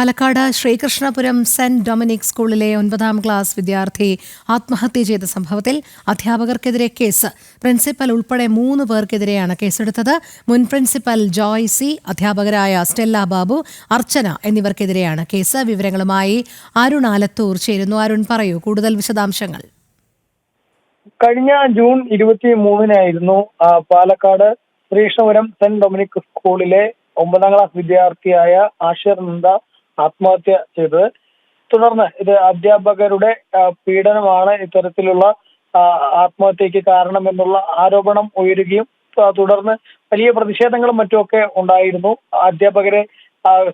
Palakkad Sreekrishnapuram saint Dominic സ്കൂളിലെ 9ാം class വിദ്യാർത്ഥി ആത്മഹത്യ ചെയ്ത സംഭവത്തിൽ അധ്യാപകർക്കെതിരെ കേസ്. പ്രിൻസിപ്പൽ ഉൾപ്പെടെ 3 പേർക്കെതിരെയാണ് കേസെടുത്തത്. മുൻ പ്രിൻസിപ്പൽ ജോയ് സി, അധ്യാപകരായ സ്റ്റെല്ല ബാബു, അർച്ചന എന്നിവർക്കെതിരെയാണ് കേസ്. വിവരങ്ങളുമായി അരുൺ ആലത്തൂർ ചേരുന്നു. അരുൺ, പറയൂ കൂടുതൽ വിശദാംശങ്ങൾ. കഴിഞ്ഞ ജൂൺ 23-നായിരുന്നു പാലക്കാട് ശ്രീകൃഷ്ണപുരം സെന്റ് ഡൊമിനിക് സ്കൂളിലെ 9ാം ക്ലാസ് വിദ്യാർത്ഥിയായ ആഷിർ നന്ദ ആത്മഹത്യ ചെയ്തത്. തുടർന്ന് ഇത് അധ്യാപകരുടെ പീഡനമാണ് ഇത്തരത്തിലുള്ള ആത്മഹത്യക്ക് കാരണമെന്നുള്ള ആരോപണം ഉയരുകയും തുടർന്ന് വലിയ പ്രതിഷേധങ്ങളും മറ്റുമൊക്കെ ഉണ്ടായിരുന്നു. അധ്യാപകരെ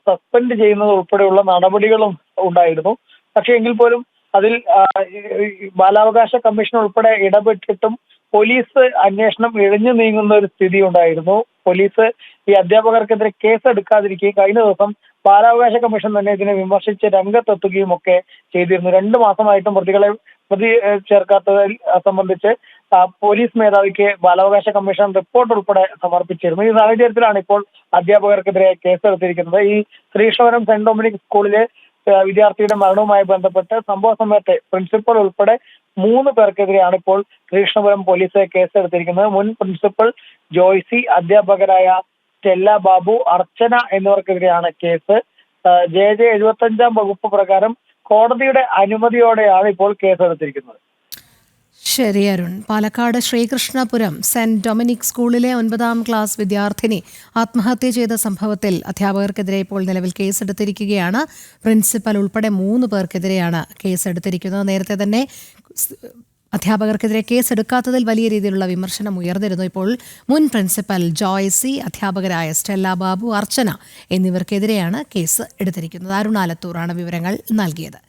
സസ്പെൻഡ് ചെയ്യുന്നത് ഉൾപ്പെടെയുള്ള നടപടികളും ഉണ്ടായിരുന്നു. പക്ഷേ എങ്കിൽ പോലും അതിൽ ബാലാവകാശ കമ്മീഷൻ ഉൾപ്പെടെ ഇടപെട്ടിട്ടും പോലീസ് അന്വേഷണം ഇഴഞ്ഞു നീങ്ങുന്ന ഒരു സ്ഥിതി ഉണ്ടായിരുന്നു. പോലീസ് ഈ അധ്യാപകർക്കെതിരെ കേസെടുക്കാതിരിക്കുകയും കഴിഞ്ഞ ദിവസം ബാലാവകാശ കമ്മീഷൻ തന്നെ ഇതിനെ വിമർശിച്ച് രംഗത്തെത്തുകയും ഒക്കെ ചെയ്തിരുന്നു. 2 മാസമായിട്ടും പ്രതി ചേർക്കാത്തതിൽ സംബന്ധിച്ച് പോലീസ് മേധാവിക്ക് ബാലാവകാശ കമ്മീഷൻ റിപ്പോർട്ട് ഉൾപ്പെടെ സമർപ്പിച്ചിരുന്നു. ഈ സാഹചര്യത്തിലാണ് ഇപ്പോൾ അധ്യാപകർക്കെതിരെ കേസെടുത്തിരിക്കുന്നത്. ഈ ശ്രീകൃഷ്ണപുരം സെന്റ് ഡൊമിനിക് സ്കൂളിലെ വിദ്യാർത്ഥിയുടെ മരണവുമായി ബന്ധപ്പെട്ട് സംഭവ സമയത്തെ പ്രിൻസിപ്പൽ ഉൾപ്പെടെ 3 പേർക്കെതിരെയാണ് ഇപ്പോൾ ശ്രീകൃഷ്ണപുരം പോലീസ് കേസെടുത്തിരിക്കുന്നത്. മുൻ പ്രിൻസിപ്പൽ ജോയ് സി, അധ്യാപകരായ സ്റ്റെല്ല ബാബു, അർച്ചന എന്നിവർക്കെതിരെയാണ് കേസ്. JJ 75 വകുപ്പ് പ്രകാരം കോടതിയുടെ അനുമതിയോടെയാണ് ഇപ്പോൾ കേസെടുത്തിരിക്കുന്നത്. ശരി അരുൺ. പാലക്കാട് ശ്രീകൃഷ്ണപുരം സെന്റ് ഡൊമിനിക് സ്കൂളിലെ 9ാം ക്ലാസ് വിദ്യാർത്ഥിനി ആത്മഹത്യ ചെയ്ത സംഭവത്തിൽ അധ്യാപകർക്കെതിരെ ഇപ്പോൾ നിലവിൽ കേസെടുത്തിരിക്കുകയാണ്. പ്രിൻസിപ്പൽ ഉൾപ്പെടെ 3 പേർക്കെതിരെയാണ് കേസെടുത്തിരിക്കുന്നത്. നേരത്തെ തന്നെ അധ്യാപകർക്കെതിരെ കേസെടുക്കാത്തതിൽ വലിയ രീതിയിലുള്ള വിമർശനം ഉയർന്നിരുന്നു. ഇപ്പോൾ മുൻ പ്രിൻസിപ്പൽ ജോയ് സി, അധ്യാപകരായ സ്റ്റെല്ല ബാബു, അർച്ചന എന്നിവർക്കെതിരെയാണ് കേസ് എടുത്തിരിക്കുന്നത്. അരുൺ ആലത്തൂറാണ് വിവരങ്ങൾ നൽകിയത്.